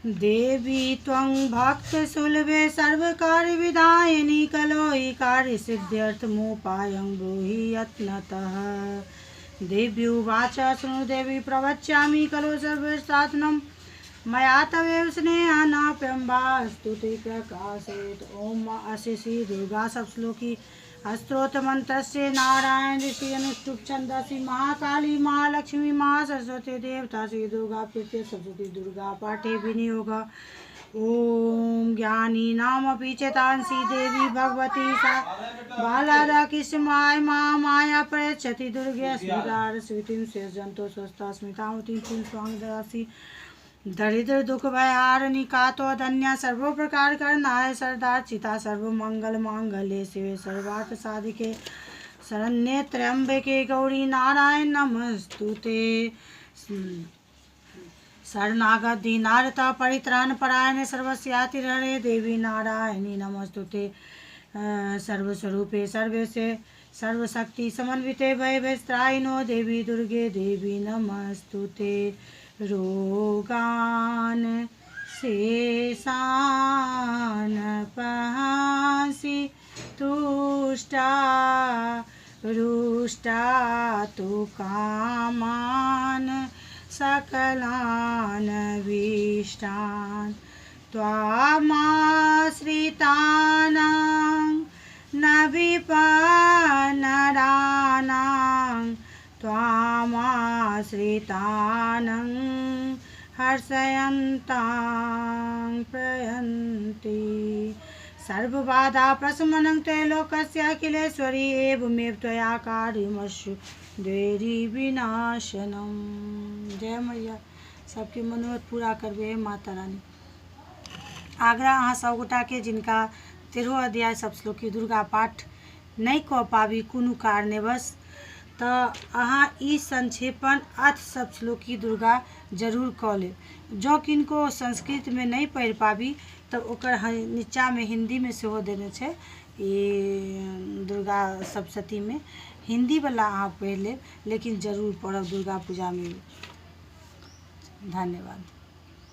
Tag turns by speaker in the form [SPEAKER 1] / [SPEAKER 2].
[SPEAKER 1] देवी त्वं भक्तसुलभे सर्वकार्यविधायिनी कलो हि कार्यसिद्ध्यर्थमुपायं ब्रूहि यत्नतः। देव्युवाच शृणु देवी प्रवक्ष्यामि खलु सर्वसाधनं मया तवेव स्नेहानाप्यम्बास्तु ते प्रकाशेत। ओम अस्य श्री दुर्गा सप्तश्लोकी स्तोत्र मंत्रस्य नारायण ऋषि अनुष्टुप छंदसि महाकाली महालक्ष्मी महासरस्वती देवता श्री दुर्गा प्रीत्यै सरस्वती दुर्गा पाठे विनियोग। ओम ज्ञानी नामपि चेतांसि देवी भगवती सा बालादा किस्माय माया प्रयच्छति दुर्गे स्मृतार स्मृतिं सृजन्तो स्वस्था स्मृतामतीं स्वांग ददासि। दरिद्र दुख भयारणी कातो धन्या सर्व प्रकार करनाय सरदार चिता सर्व मंगल मांगल्ये शिवे सर्वार्थ साधिके शरण्ये त्र्यंबके गौरी नारायण नमस्तुते। शरणागत दीनार्ता परित्राण परायणे सर्वस्यातिहरे देवी नारायणी नमस्तुते। सर्वस्वरूपे सर्वेशे सर्वशक्ति समन्विते भयभयस्त्रायिनो देवी दुर्गे देवी नमस्तुते। रोगान शेषान पहासि तुष्टा रुष्टा तु कामान सकलान विष्टान त्वामाश्रितानां न विपन्नराणां त्वामाश्रितानां हर्षयन्तां प्रयन्ति। सर्वबाधा प्रशमनं त्रैलोक्यस्याखिलेश्वरी एवमेव त्वया कार्यमस्यु देवी विनाशनम। जय मैया सबके मनोरथ पूरा करबे माता रानी। आग्रह अहाँ सब गोटा के जिनका 13 अध्याय सप्तश्लोकी दुर्गा पाठ नहीं कऽ पाबी कोनो कारणवश तो अहाँ ई संक्षेपण अर्थ सप्तश्लोकी दुर्गा जरूर कऽ लेब। जो किनको संस्कृत में नहीं पढ़ि पाबी तो ओकर नीचा में हिंदी में सेहो देने छै। ई दुर्गा सप्तशती में हिंदी वाला अहाँ पढ़ि लेब लेकिन जरूर पढ़ब दुर्गा पूजा में। धन्यवाद।